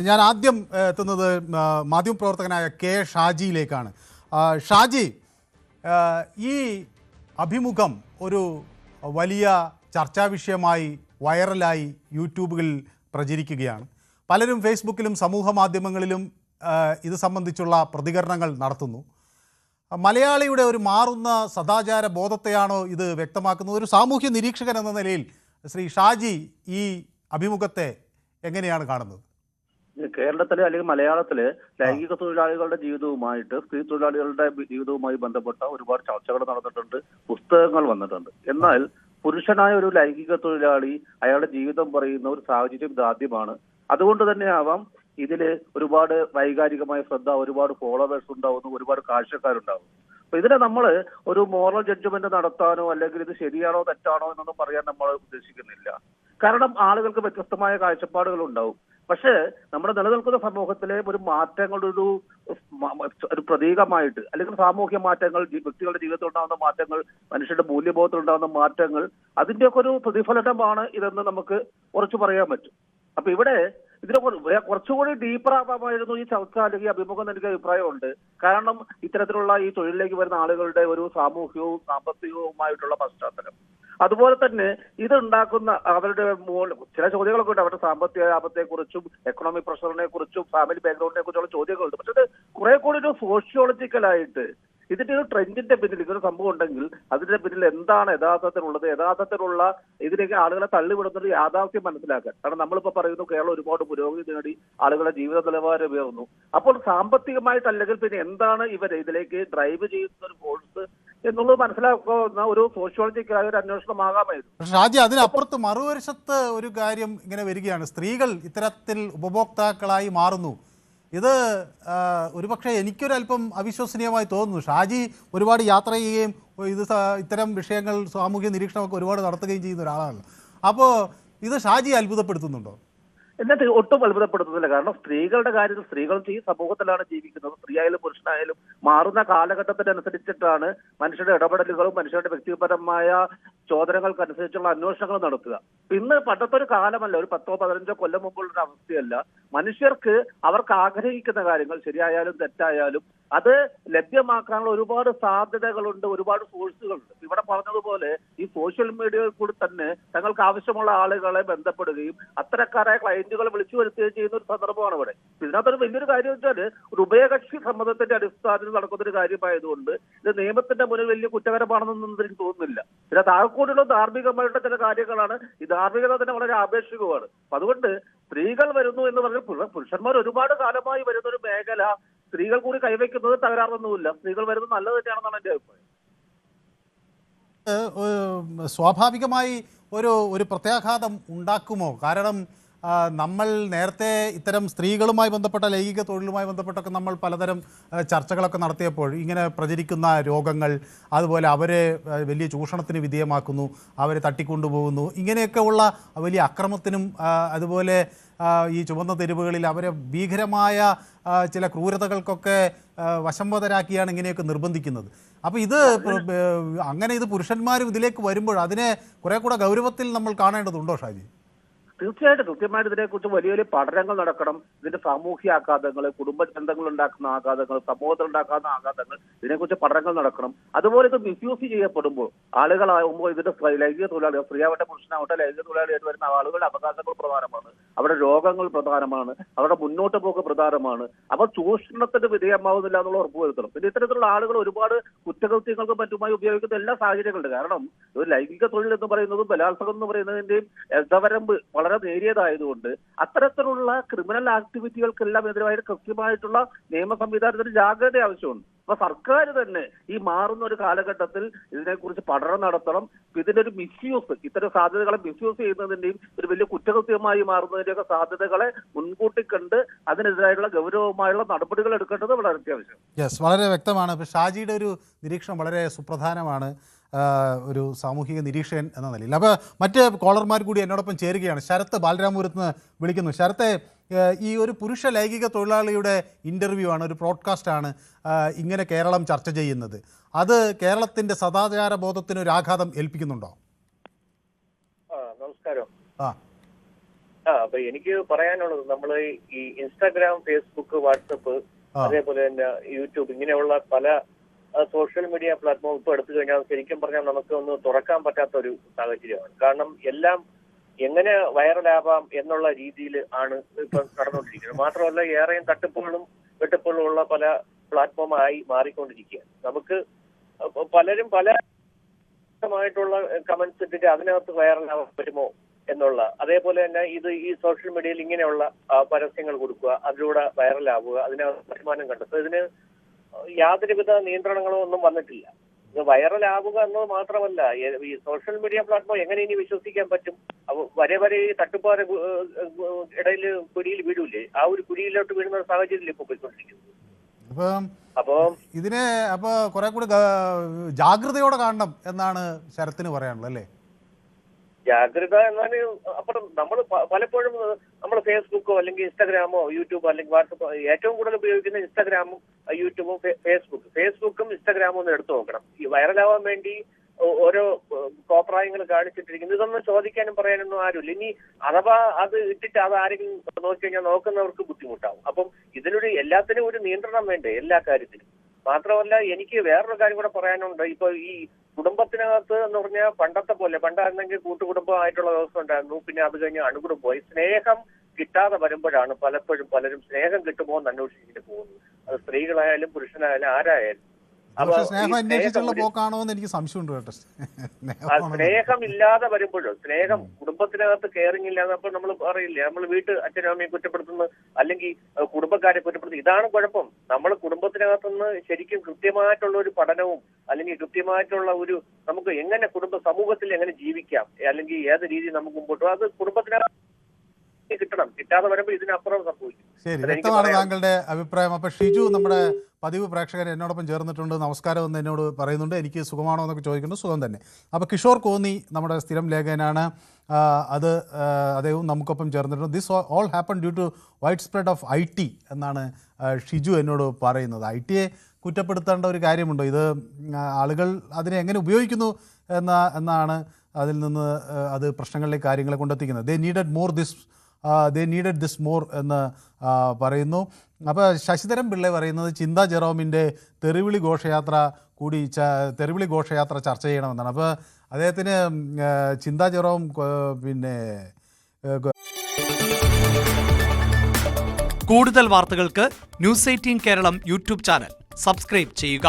ഞാൻ ആദ്യം എത്തുന്നത് മാധ്യമപ്രവർത്തകനായ കെ ഷാജിയിലേക്കാണ്. ഷാജി, ഈ അഭിമുഖം ഒരു വലിയ ചർച്ചാ വിഷയമായി വൈറലായി യൂട്യൂബുകളിൽ പ്രചരിക്കുകയാണ്. പലരും ഫേസ്ബുക്കിലും സമൂഹ മാധ്യമങ്ങളിലും ഇത് സംബന്ധിച്ചുള്ള പ്രതികരണങ്ങൾ നടത്തുന്നു. മലയാളിയുടെ ഒരു മാറുന്ന സദാചാര ബോധത്തെയാണോ ഇത് വ്യക്തമാക്കുന്നത്? ഒരു സാമൂഹ്യ നിരീക്ഷകൻ എന്ന നിലയിൽ ശ്രീ ഷാജി ഈ അഭിമുഖത്തെ എങ്ങനെയാണ് കാണുന്നത്? കേരളത്തിലെ അല്ലെങ്കിൽ മലയാളത്തിലെ ലൈംഗിക തൊഴിലാളികളുടെ ജീവിതവുമായിട്ട് സ്ത്രീ തൊഴിലാളികളുടെ ജീവിതവുമായി ബന്ധപ്പെട്ട ഒരുപാട് ചർച്ചകൾ നടന്നിട്ടുണ്ട്, പുസ്തകങ്ങൾ വന്നിട്ടുണ്ട്. എന്നാൽ പുരുഷനായ ഒരു ലൈംഗിക തൊഴിലാളി അയാളുടെ ജീവിതം പറയുന്ന ഒരു സാഹചര്യം ഇതാദ്യമാണ്. അതുകൊണ്ട് തന്നെ ആവാം ഇതില് ഒരുപാട് വൈകാരികമായ ശ്രദ്ധ, ഒരുപാട് ഫോളോവേഴ്സ് ഉണ്ടാവുന്നു, ഒരുപാട് കാഴ്ചക്കാരുണ്ടാവും. അപ്പൊ ഇതിനെ നമ്മൾ ഒരു മോറൽ ജഡ്ജ്മെന്റ് നടത്താനോ അല്ലെങ്കിൽ ഇത് ശരിയാണോ തെറ്റാണോ എന്നൊന്നും പറയാൻ നമ്മൾ ഉദ്ദേശിക്കുന്നില്ല. കാരണം ആളുകൾക്ക് വ്യത്യസ്തമായ കാഴ്ചപ്പാടുകൾ ഉണ്ടാവും. പക്ഷേ നമ്മുടെ നിലനിൽക്കുന്ന സമൂഹത്തിലെ ഒരു മാറ്റങ്ങളുടെ ഒരു പ്രതീകമായിട്ട് അല്ലെങ്കിൽ സാമൂഹ്യ മാറ്റങ്ങൾ, വ്യക്തികളുടെ ജീവിതത്തിൽ ഉണ്ടാകുന്ന മാറ്റങ്ങൾ, മനുഷ്യരുടെ മൂല്യബോധത്തിൽ ഉണ്ടാകുന്ന മാറ്റങ്ങൾ, അതിന്റെയൊക്കെ ഒരു പ്രതിഫലനമാണ് ഇതെന്ന് നമുക്ക് ഉറച്ചു പറയാൻ പറ്റും. അപ്പൊ ഇവിടെ ഇതിനെ കുറച്ചുകൂടി ഡീപ്പർ ആവാമായിരുന്നു ഈ ചർച്ച അല്ലെങ്കിൽ അഭിമുഖം എന്ന് എനിക്ക് അഭിപ്രായമുണ്ട്. കാരണം ഇത്തരത്തിലുള്ള ഈ തൊഴിലിലേക്ക് വരുന്ന ആളുകളുടെ ഒരു സാമൂഹികവും സാമ്പത്തികവുമായിട്ടുള്ള പശ്ചാത്തലം, അതുപോലെ തന്നെ ഇതുണ്ടാക്കുന്ന അവരുടെ ചില ചോദ്യങ്ങളൊക്കെ ഉണ്ട്. അവരുടെ സാമ്പത്തിക ലാഭത്തെക്കുറിച്ചും എക്കണോമിക് പ്രഷറിനെ കുറിച്ചും ഫാമിലി ബാക്ക്ഗ്രൗണ്ടിനെ കുറിച്ചുള്ള ചോദ്യങ്ങളുണ്ട്. പക്ഷെ ഇത് കുറെ കൂടി ഒരു സോഷ്യോളജിക്കലായിട്ട് ഇതിന്റെ ഒരു ട്രെൻഡിന്റെ പിന്നിൽ ഇതൊരു സംഭവം ഉണ്ടെങ്കിൽ അതിന്റെ പിന്നിൽ എന്താണ് യഥാർത്ഥത്തിലുള്ള ഇതിലേക്ക് ആളുകളെ തള്ളിവിടുന്നത് യാഥാർത്ഥ്യം മനസ്സിലാക്കാൻ. കാരണം നമ്മളിപ്പോ പറയുന്നു കേരളം ഒരുപാട് പുരോഗതി നേടി, ആളുകളുടെ ജീവിത നിലവാരം ഉയർന്നു. അപ്പോൾ സാമ്പത്തികമായിട്ടല്ലെങ്കിൽ പിന്നെ എന്താണ് ഇവർ ഇതിലേക്ക് ഡ്രൈവ് ചെയ്യുന്ന ഒരു ഫോഴ്സ് എന്നുള്ളത് മനസ്സിലാക്കുന്ന ഒരു സോഷ്യോളജിക്കലായ ഒരു അന്വേഷണമാകാമായിരുന്നു. ഷാജി, അതിനപ്പുറത്ത് മറുവശത്ത് ഒരു കാര്യം ഇങ്ങനെ വരികയാണ്. സ്ത്രീകൾ ഇത്തരത്തിൽ ഉപഭോക്താക്കളായി മാറുന്നു. ഇത് ഒരുപക്ഷെ എനിക്കൊരല്പം അവിശ്വസനീയമായി തോന്നുന്നു. ഷാജി ഒരുപാട് യാത്ര ചെയ്യുകയും ഇത്തരം വിഷയങ്ങൾ സാമൂഹ്യ നിരീക്ഷണമൊക്കെ ഒരുപാട് നടത്തുകയും ചെയ്യുന്ന ഒരാളാണ്. അപ്പോൾ ഇത് ഷാജി അത്ഭുതപ്പെടുത്തുന്നുണ്ടോ? എന്നിട്ട് ഒട്ടും അത്ഭുതപ്പെടുത്തുന്നില്ല. കാരണം സ്ത്രീകളുടെ കാര്യത്തിൽ സ്ത്രീകളും ഈ സമൂഹത്തിലാണ് ജീവിക്കുന്നത്. സ്ത്രീയായാലും പുരുഷനായാലും മാറുന്ന കാലഘട്ടത്തിനനുസരിച്ചിട്ടാണ് മനുഷ്യരുടെ ഇടപെടലുകളും മനുഷ്യരുടെ വ്യക്തിപരമായ ചോദനകൾക്കനുസരിച്ചുള്ള അന്വേഷണങ്ങൾ നടത്തുക. ഇന്ന് പണ്ടത്തെ ഒരു കാലമല്ല, ഒരു 10-15 കൊല്ലം മുമ്പുള്ള ഒരു അവസ്ഥയല്ല. മനുഷ്യർക്ക് അവർക്ക് ആഗ്രഹിക്കുന്ന കാര്യങ്ങൾ ശരിയായാലും തെറ്റായാലും അത് ലഭ്യമാക്കാനുള്ള ഒരുപാട് സാധ്യതകളുണ്ട്, ഒരുപാട് സോഴ്സുകളുണ്ട്. ഇവിടെ പറഞ്ഞതുപോലെ ഈ സോഷ്യൽ മീഡിയയിൽ കൂടി തന്നെ തങ്ങൾക്ക് ആവശ്യമുള്ള ആളുകളെ ബന്ധപ്പെടുകയും അത്തരക്കാരായ ക്ലയന്റുകളെ വിളിച്ചു വരുത്തുകയും ചെയ്യുന്ന ഒരു സന്ദർഭമാണ് ഇവിടെ. ഇതിനകത്തൊരു വലിയൊരു കാര്യം വെച്ചാൽ ഒരു ഉഭയകക്ഷി സമ്മതത്തിന്റെ അടിസ്ഥാനത്തിൽ നടക്കുന്ന ഒരു കാര്യമായതുകൊണ്ട് ഇത് നിയമത്തിന്റെ മുന്നിൽ വലിയ കുറ്റകരമാണെന്നൊന്നും എനിക്ക് തോന്നുന്നില്ല. പിന്നെ താഴെക്കൂടിയുള്ള ധാർമ്മികമായിട്ടുള്ള ചില കാര്യങ്ങളാണ്. ഈ ധാർമ്മികത തന്നെ വളരെ ആപേക്ഷികമാണ്. അതുകൊണ്ട് സ്ത്രീകൾ വരുന്നു എന്ന് പറഞ്ഞാൽ പുരുഷന്മാർ ഒരുപാട് കാലമായി വരുന്ന ഒരു മേഖല സ്ത്രീകൾ കൂടി കൈവയ്ക്കുന്നത് തകരാറൊന്നുമില്ല. സ്ത്രീകൾ വരുന്നത് നല്ലത് തന്നെയാണെന്നാണ് എന്റെ അഭിപ്രായം. സ്വാഭാവികമായി ഒരു പ്രത്യാഘാതം ഉണ്ടാക്കുമോ? കാരണം നമ്മൾ നേരത്തെ ഇത്തരം സ്ത്രീകളുമായി ബന്ധപ്പെട്ട ലൈംഗിക തൊഴിലുമായി ബന്ധപ്പെട്ടൊക്കെ നമ്മൾ പലതരം ചർച്ചകളൊക്കെ നടത്തിയപ്പോൾ ഇങ്ങനെ പ്രചരിക്കുന്ന രോഗങ്ങൾ, അതുപോലെ അവരെ വലിയ ചൂഷണത്തിന് വിധേയമാക്കുന്നു, അവരെ തട്ടിക്കൊണ്ടുപോകുന്നു, ഇങ്ങനെയൊക്കെ ഉള്ള വലിയ അക്രമത്തിനും അതുപോലെ ഈ ചുവന്ന തെരുവുകളിൽ അവരെ ഭീകരമായ ചില ക്രൂരതകൾക്കൊക്കെ വശംവദരാക്കിയാണ് ഇങ്ങനെയൊക്കെ നിർബന്ധിക്കുന്നത്. അപ്പോൾ ഇത് പുരുഷന്മാരും ഇതിലേക്ക് വരുമ്പോൾ അതിനെ കുറെ കൂടെ ഗൗരവത്തിൽ നമ്മൾ കാണേണ്ടതുണ്ടോ ഷാജി? തീർച്ചയായിട്ടും കൃത്യമായിട്ട് ഇതിനെക്കുറിച്ച് വലിയ വലിയ പഠനങ്ങൾ നടക്കണം. ഇതിന്റെ സാമൂഹ്യ ആഘാതങ്ങൾ, കുടുംബ ബന്ധങ്ങൾ ഉണ്ടാക്കുന്ന ആഘാതങ്ങൾ, സമൂഹത്തിൽ ഉണ്ടാക്കുന്ന ആഘാതങ്ങൾ, ഇതിനെക്കുറിച്ച് പഠനങ്ങൾ നടക്കണം. അതുപോലെ ഇത് മിസ്യൂസ് ചെയ്യപ്പെടുമ്പോൾ ആളുകളാകുമ്പോൾ ഇതിന്റെ ലൈംഗിക തൊഴിലാളികൾ, സ്ത്രീയാവട്ടെ പുരുഷനാവട്ടെ, ലൈംഗിക തൊഴിലാളിയായിട്ട് വരുന്ന ആളുകളുടെ അവകാശങ്ങൾ പ്രധാനമാണ്, അവരുടെ രോഗങ്ങൾ പ്രധാനമാണ്, അവരുടെ മുന്നോട്ട് പോക്ക് പ്രധാനമാണ്. അവർ ചൂഷണത്തിന് വിധേയമാവുന്നില്ല എന്നുള്ള ഉറപ്പുവരുത്തണം. പിന്നെ ഇത്തരത്തിലുള്ള ആളുകൾ ഒരുപാട് കുറ്റകൃത്യങ്ങൾക്കും മറ്റുമായി ഉപയോഗിക്കുന്ന എല്ലാ സാഹചര്യങ്ങളുണ്ട്. കാരണം ഒരു ലൈംഗിക തൊഴിൽ എന്ന് പറയുന്നതും ബലാത്സംഗം എന്ന് പറയുന്നതിന്റെയും എന്തവരമ്പ് വളരെ നേരിയതായതുകൊണ്ട് അത്തരത്തിലുള്ള ക്രിമിനൽ ആക്ടിവിറ്റികൾക്കെല്ലാം എതിരായിട്ട് കൃത്യമായിട്ടുള്ള നിയമ സംവിധാനത്തിന് ജാഗ്രത ആവശ്യമുണ്ട്. അപ്പൊ സർക്കാർ തന്നെ ഈ മാറുന്ന ഒരു കാലഘട്ടത്തിൽ ഇതിനെക്കുറിച്ച് പഠനം നടത്തണം. ഇതിന്റെ ഒരു മിസ്യൂസ്, ഇത്തരം സാധ്യതകളെ മിസ്യൂസ് ചെയ്യുന്നതിന്റെയും ഒരു വലിയ കുറ്റകൃത്യമായി മാറുന്നതിന്റെയൊക്കെ സാധ്യതകളെ മുൻകൂട്ടി കണ്ട് അതിനെതിരായിട്ടുള്ള ഗൗരവമായുള്ള നടപടികൾ എടുക്കേണ്ടത് വളരെ അത്യാവശ്യം. യെസ്, വളരെ വ്യക്തമാണ്. ഇപ്പൊ ഷാജിയുടെ ഒരു നിരീക്ഷണം വളരെ സുപ്രധാനമാണ്, ഒരു സാമൂഹിക നിരീക്ഷകൻ എന്ന നിലയിൽ. അപ്പോൾ മറ്റ് കോളർമാർ കൂടി എന്നോടൊപ്പം ചേരുകയാണ്. ശരത്ത് ബാലരാമപുരത്ത് നിന്ന് വിളിക്കുന്നു. ശരത്തെ, ഈ ഒരു പുരുഷ ലൈംഗിക തൊഴിലാളിയുടെ ഇൻ്റർവ്യൂ ആണ്, ഒരു പ്രോഡ്കാസ്റ്റാണ് ഇങ്ങനെ കേരളം ചർച്ച ചെയ്യുന്നത്. അത് കേരളത്തിൻ്റെ സദാചാര ബോധത്തിന് ഒരു ആഘാതം ഏൽപ്പിക്കുന്നുണ്ടോ? നമസ്കാരം. അപ്പൊ എനിക്ക് പറയാനുള്ളത് നമ്മൾ ഈ ഇൻസ്റ്റാഗ്രാം, ഫേസ്ബുക്ക്, വാട്സപ്പ്, അതേപോലെ തന്നെ യൂട്യൂബ് ഇങ്ങനെയുള്ള പല സോഷ്യൽ മീഡിയ പ്ലാറ്റ്ഫോം ഇപ്പൊ എടുത്തു കഴിഞ്ഞാൽ ശരിക്കും പറഞ്ഞാൽ നമുക്ക് ഒന്ന് തുറക്കാൻ പറ്റാത്ത ഒരു സാഹചര്യമാണ്. കാരണം എല്ലാം എങ്ങനെ വൈറലാവാം എന്നുള്ള രീതിയിൽ ആണ് ഇപ്പൊ നടന്നുകൊണ്ടിരിക്കുന്നത്. മാത്രമല്ല ഏറെയും തട്ടിപ്പുകളും വെട്ടിപ്പുകളും ഉള്ള പല പ്ലാറ്റ്ഫോമായി മാറിക്കൊണ്ടിരിക്കുകയാണ്. നമുക്ക് പലരും പലമായിട്ടുള്ള കമന്റ്സ് ഇട്ടിട്ട് അതിനകത്ത് വൈറലാവാൻ പറ്റുമോ എന്നുള്ള, അതേപോലെ തന്നെ ഈ സോഷ്യൽ മീഡിയയിൽ ഇങ്ങനെയുള്ള പരസ്യങ്ങൾ കൊടുക്കുക, അതിലൂടെ വൈറലാവുക, അതിനകത്ത് വരുമാനം കണ്ടെത്തുക, ഇതിന് യാതൊരുവിധ നിയന്ത്രണങ്ങളോ ഒന്നും വന്നിട്ടില്ല. ഇത് വൈറലാവുക എന്നത് മാത്രമല്ല, ഈ സോഷ്യൽ മീഡിയ പ്ലാറ്റ്ഫോം എങ്ങനെ ഇനി വിശ്വസിക്കാൻ പറ്റും? വരെ ഈ തട്ടുപ്പാറ ഇടയിൽ കുഴിയിൽ വീഴൂലേ, ആ ഒരു കുഴിയിലോട്ട് വീഴുന്ന സാഹചര്യത്തിൽ ഇപ്പൊ പോയിക്കൊണ്ടിരിക്കുന്നത്. അപ്പൊ ഇതിനെ കുറെ കൂടി ജാഗ്രതയോടെ കാണണം എന്നാണ് ശരത്തിന് പറയാനുള്ളത് അല്ലേ? ജാഗ്രത എന്നാൽ അപ്പുറം നമ്മൾ പലപ്പോഴും നമ്മൾ ഫേസ്ബുക്കോ അല്ലെങ്കിൽ ഇൻസ്റ്റാഗ്രാമോ യൂട്യൂബോ അല്ലെങ്കിൽ വാട്സപ്പോ ഏറ്റവും കൂടുതൽ ഉപയോഗിക്കുന്ന ഇൻസ്റ്റാഗ്രാമും യൂട്യൂബും ഫേസ്ബുക്കും ഇൻസ്റ്റാഗ്രാമും ഒന്ന് എടുത്തു നോക്കണം. ഈ വൈറലാവാൻ വേണ്ടി ഓരോ കോപ്രായങ്ങൾ കാണിച്ചിട്ടിരിക്കുന്നു. ഇതൊന്നും ചോദിക്കാനും പറയാനൊന്നും ആരുമില്ല. ഇനി അഥവാ അത് ഇട്ടിട്ട് അത് ആരെങ്കിലും നോക്കിക്കഴിഞ്ഞാൽ നോക്കുന്നവർക്ക് ബുദ്ധിമുട്ടാവും. അപ്പം ഇതിനൊരു എല്ലാത്തിനും ഒരു നിയന്ത്രണം വേണ്ടേ എല്ലാ കാര്യത്തിനും. മാത്രമല്ല എനിക്ക് വേറൊരു കാര്യം കൂടെ പറയാനുണ്ട്. ഇപ്പൊ ഈ കുടുംബത്തിനകത്ത് എന്ന് പറഞ്ഞാൽ പണ്ടത്തെ പോലെ, പണ്ടായിരുന്നെങ്കിൽ കൂട്ടുകുടുംബമായിട്ടുള്ള വ്യവസ്ഥ ഉണ്ടായിരുന്നു. പിന്നെ അത് കഴിഞ്ഞ് അണുകുടുംബമായി. സ്നേഹം കിട്ടാതെ വരുമ്പോഴാണ് പലരും സ്നേഹം കിട്ടുമോ എന്ന് അന്വേഷിച്ചിട്ട് പോകുന്നത്. അത് സ്ത്രീകളായാലും പുരുഷനായാലും ആരായാലും. സ്നേഹം അന്വേഷിച്ചുള്ള പോക്കാണോ എന്ന് എനിക്ക് സംശയമുണ്ട് കേട്ടോ. സ്നേഹം ഇല്ലാതെ വരുമ്പോഴോ, സ്നേഹം കുടുംബത്തിനകത്ത് കെയറിംഗ് ഇല്ലാതെ, അപ്പൊ നമ്മൾ പറയില്ലേ, നമ്മൾ വീട്ടിൽ അച്ഛനും അമ്മയും കുറ്റപ്പെടുത്തുന്നു അല്ലെങ്കിൽ കുടുംബക്കാരെ കുറ്റപ്പെടുത്തുന്നു. ഇതാണ് കുഴപ്പം. നമ്മൾ കുടുംബത്തിനകത്തുനിന്ന് ശരിക്കും കൃത്യമായിട്ടുള്ള ഒരു പഠനവും അല്ലെങ്കിൽ കൃത്യമായിട്ടുള്ള ഒരു നമുക്ക് എങ്ങനെ സമൂഹത്തിൽ എങ്ങനെ ജീവിക്കാം അല്ലെങ്കിൽ ഏത് രീതി നമുക്ക് മുമ്പോട്ട് അത് കുടുംബത്തിനകത്ത് കിട്ടണം. കിട്ടാതെ വരുമ്പോൾ ഇതിനപ്പുറം സംഭവിക്കും. ശരി, വ്യക്തമാണ് താങ്കളുടെ അഭിപ്രായം. അപ്പൊ ഷിജു നമ്മുടെ പതിവ് പ്രേക്ഷകർ എന്നോടൊപ്പം ചേർന്നിട്ടുണ്ട്. നമസ്കാരം എന്ന് എന്നോട് പറയുന്നുണ്ട്. എനിക്ക് സുഖമാണോ എന്നൊക്കെ ചോദിക്കുന്നു. സുഖം തന്നെ. അപ്പോൾ കിഷോർ കോന്നി നമ്മുടെ സ്ഥിരം ലേഖകനാണ്. അദ്ദേഹവും നമുക്കൊപ്പം ചേർന്നിട്ടുണ്ട്. This all happen due to wide spread of IT എന്നാണ് ഷിജു എന്നോട് പറയുന്നത്. IT യെ കുറ്റപ്പെടുത്തേണ്ട ഒരു കാര്യമുണ്ടോ? ഇത് ആളുകൾ അതിനെ എങ്ങനെ ഉപയോഗിക്കുന്നു എന്നാണ് അതിൽ നിന്ന് അത് പ്രശ്നങ്ങളിലേക്ക് കാര്യങ്ങളെ കൊണ്ടെത്തിക്കുന്നത്. ദേ നീഡഡ് ദിസ് മോർ എന്ന് പറയുന്നു. അപ്പോൾ ശശിധരൻ പിള്ള പറയുന്നത് ചിന്താ ജെറോമിൻ്റെ തെറിവിളി ഘോഷയാത്ര ചർച്ച ചെയ്യണമെന്നാണ്. അപ്പോൾ അദ്ദേഹത്തിന് ചിന്താ ജെറോം പിന്നെ കൂടുതൽ വാർത്തകൾക്ക് News 18 Keralam YouTube channel subscribe ചെയ്യുക.